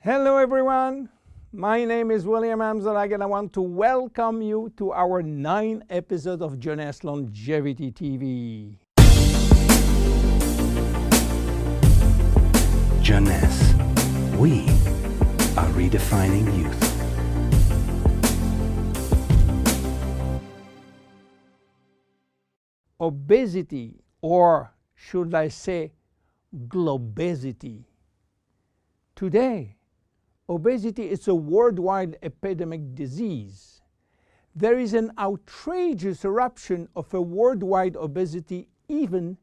Hello everyone, my name is William Amzalag and I want to welcome you to our 9th episode of Jeunesse Longevity TV. Jeunesse, we are redefining youth. Obesity, or should I say globesity. Today, obesity is a worldwide epidemic disease. There is an outrageous eruption of a worldwide obesity even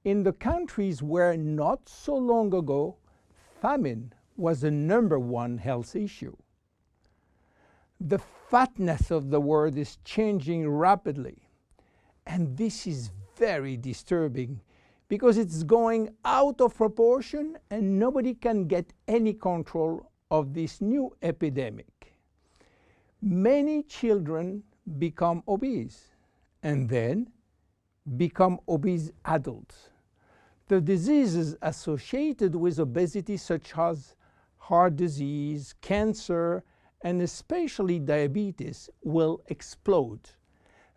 in the countries where not so long ago famine was the #1 health issue. The fatness of the world is changing rapidly, and this is very disturbing because it's going out of proportion and nobody can get any control of this new epidemic. Many children become obese and then become obese adults. The diseases associated with obesity, such as heart disease, cancer, and especially diabetes, will explode.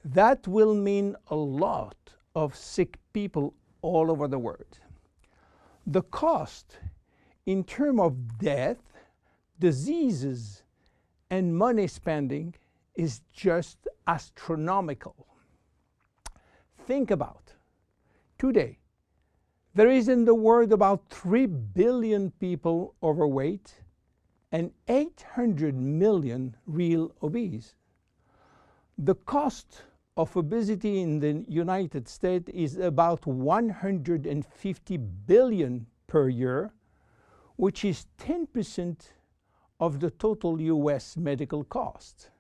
That will mean a lot of sick people all over the world. The cost in terms of death, diseases, and money spending is just astronomical. Think about today, there is in the world about 3 billion people overweight and 800 million real obese. The cost of obesity in the United States is about 150 billion per year, which is 10% of the total US medical cost.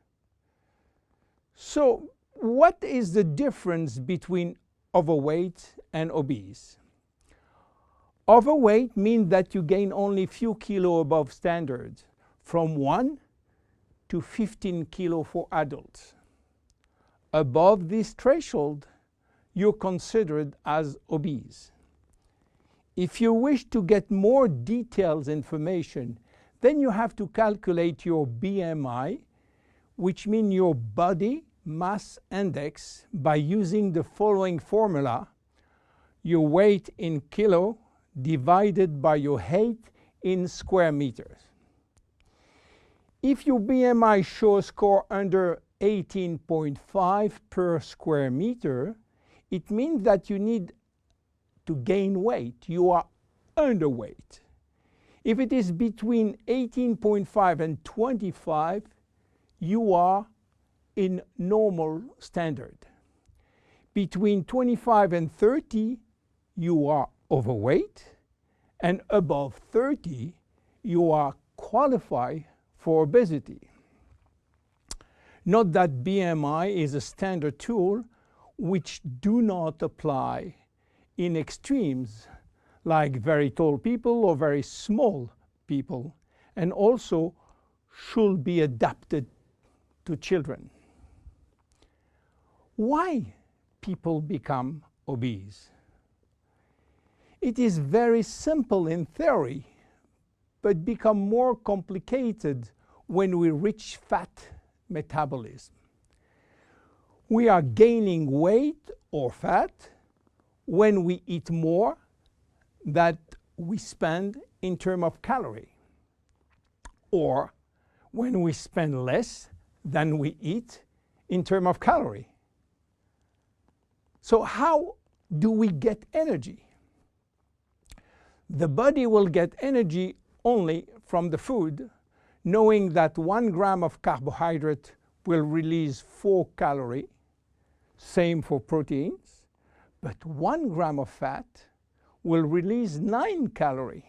So what is the difference between overweight and obese? Overweight means that you gain only few kilos above standard, from 1 to 15 kilos for adults. Above this threshold, you're considered as obese. If you wish to get more detailed information, then you have to calculate your BMI, which means your body mass index, by using the following formula: your weight in kilo divided by your height in square meters. If your BMI shows score under 18.5 per square meter, it means that you need to gain weight. You are underweight. If it is between 18.5 and 25, you are in normal standard. Between 25 and 30, you are overweight, and above 30, you are qualified for obesity. Note that BMI is a standard tool which do not apply in extremes like very tall people or very small people, and also should be adapted to children. Why people become obese? It is very simple in theory, but become more complicated when we reach fat metabolism. We are gaining weight or fat when we eat more than we spend in terms of calorie, or when we spend less than we eat in terms of calorie. So how do we get energy? The body will get energy only from the food, knowing that 1 gram of carbohydrate will release 4 calories, same for proteins, but 1 gram of fat will release 9 calories.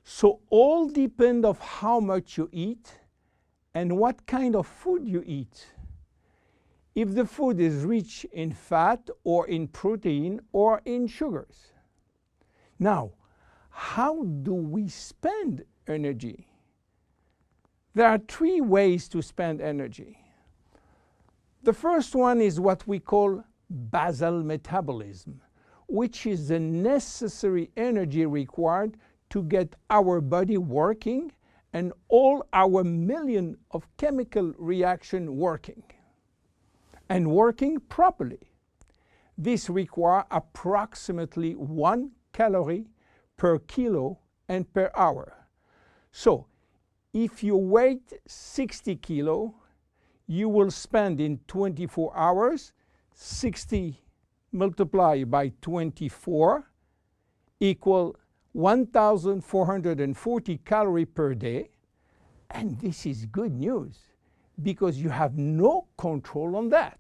So all depend on how much you eat and what kind of food you eat. If the food is rich in fat or in protein or in sugars. Now, how do we spend energy? There are 3 ways to spend energy. The first one is what we call basal metabolism, which is the necessary energy required to get our body working and all our million of chemical reaction working and working properly. This requires approximately 1 calorie per kilo and per hour. So if you weigh 60 kilo, you will spend in 24 hours 60 multiplied by 24 equal 1,440 calories per day. And this is good news because you have no control on that.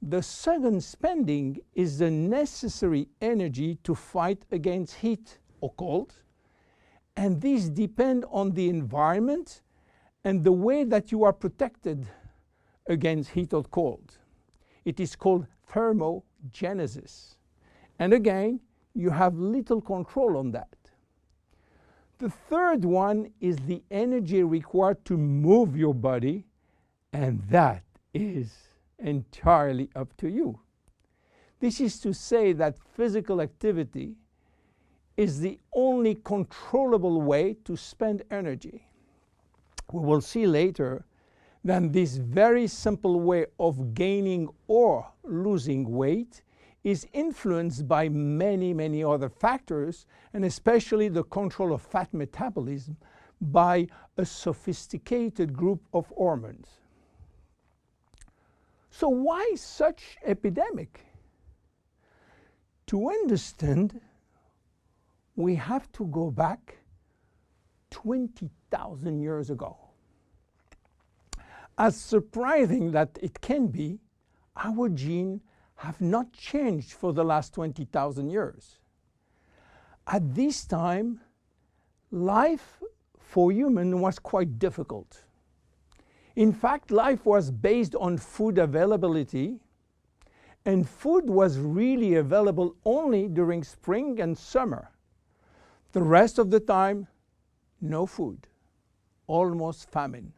The second spending is the necessary energy to fight against heat or cold. And these depend on the environment and the way that you are protected against heat or cold. It is called thermogenesis. And again, you have little control on that. The third one is the energy required to move your body, and that is entirely up to you. This is to say that physical activity is the only controllable way to spend energy. We will see later that this very simple way of gaining or losing weight is influenced by many, many other factors, and especially the control of fat metabolism by a sophisticated group of hormones. So why such epidemic? To understand, we have to go back 20,000 years ago. As surprising that it can be, our genes have not changed for the last 20,000 years. At this time, life for humans was quite difficult. In fact, life was based on food availability, and food was really available only during spring and summer. The rest of the time, no food, almost famine.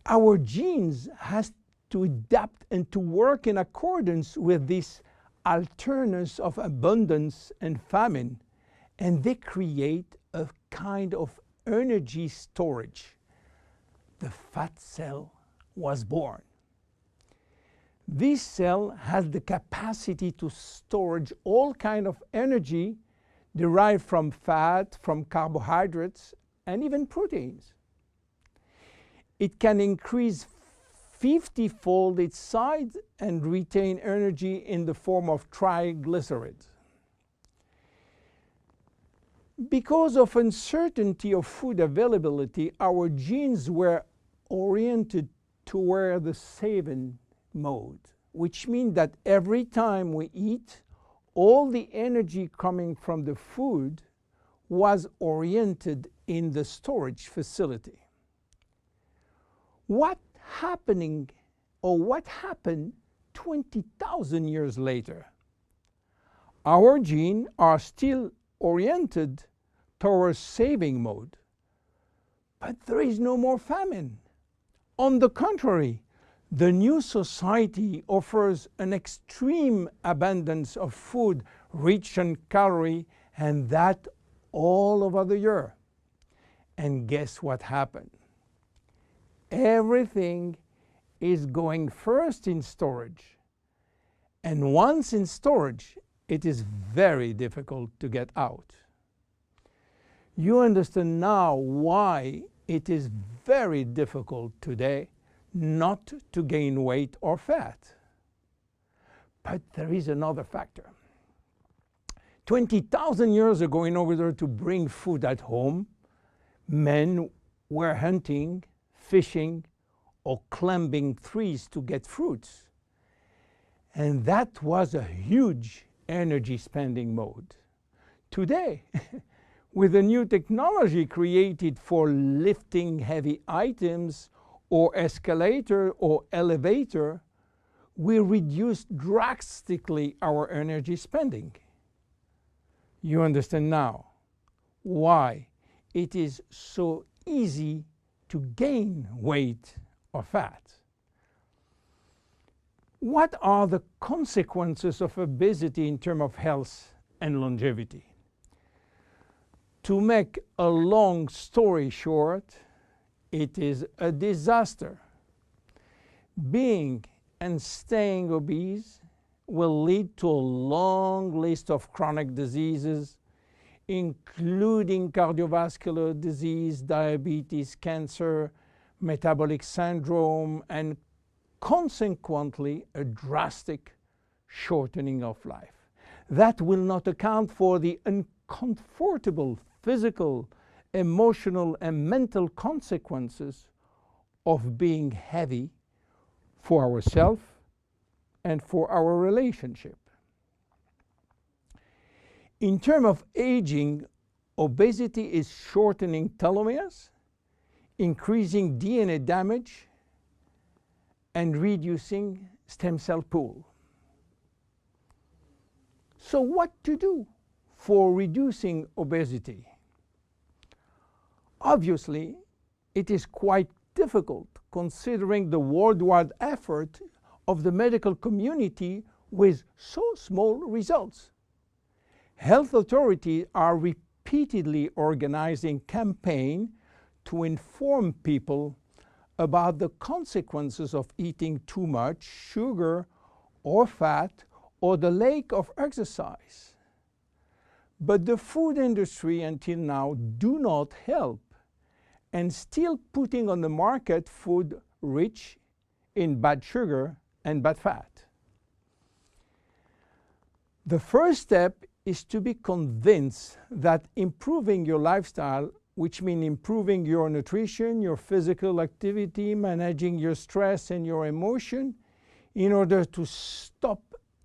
Our genes has to adapt and to work in accordance with this alternance of abundance and famine, and they create a kind of energy storage. The fat cell was born. This cell has the capacity to store all kinds of energy derived from fat, from carbohydrates, and even proteins. It can increase 50-fold its size and retain energy in the form of triglycerides. Because of uncertainty of food availability, our genes were oriented toward the saving mode, which means that every time we eat, all the energy coming from the food was oriented in the storage facility. What happened 20,000 years later? Our genes are still oriented towards saving mode, but there is no more famine. On the contrary, the new society offers an extreme abundance of food rich in calories, and that all over the year. And guess what happened? Everything is going first in storage. And once in storage, it is very difficult to get out. You understand now why it is very difficult today not to gain weight or fat. But there is another factor. 20,000 years ago, in order to bring food at home, men were hunting, fishing, or climbing trees to get fruits. And that was a huge energy spending mode. Today, with a new technology created for lifting heavy items or escalator or elevator, we reduce drastically our energy spending. You understand now why it is so easy to gain weight or fat. What are the consequences of obesity in terms of health and longevity? To make a long story short, it is a disaster. Being and staying obese will lead to a long list of chronic diseases, including cardiovascular disease, diabetes, cancer, metabolic syndrome, and consequently a drastic shortening of life. That will not account for the uncomfortable physical, emotional, and mental consequences of being heavy for ourselves and for our relationship. In terms of aging, obesity is shortening telomeres, increasing DNA damage, and reducing stem cell pool. So what to do for reducing obesity? Obviously, it is quite difficult considering the worldwide effort of the medical community with so small results. Health authorities are repeatedly organizing campaigns to inform people about the consequences of eating too much sugar or fat or the lack of exercise. But the food industry until now do not help and still putting on the market food rich in bad sugar and bad fat. The first step is to be convinced that improving your lifestyle, which means improving your nutrition, your physical activity, managing your stress and your emotion, in order to stop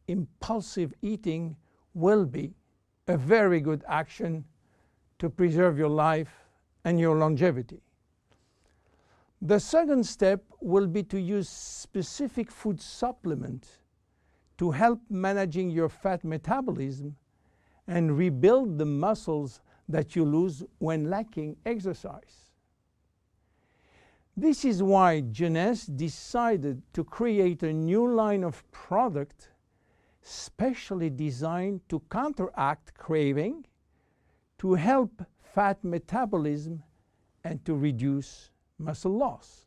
impulsive eating, will be a very good action to preserve your life and your longevity. The second step will be to use specific food supplements to help managing your fat metabolism and rebuild the muscles that you lose when lacking exercise. This is why Jeunesse decided to create a new line of product specially designed to counteract craving, to help fat metabolism, and to reduce muscle loss.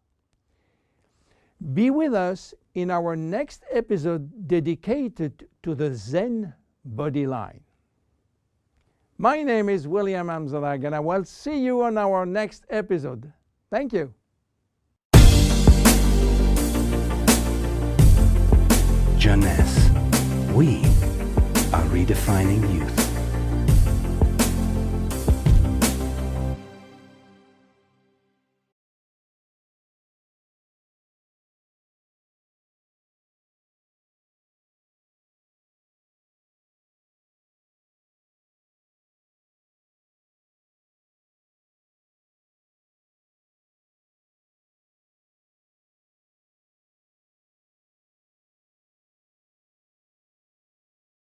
Be with us in our next episode dedicated to the Zen body line. My name is William Amzalag, and I will see you on our next episode. Thank you. Jeunesse. We are redefining youth.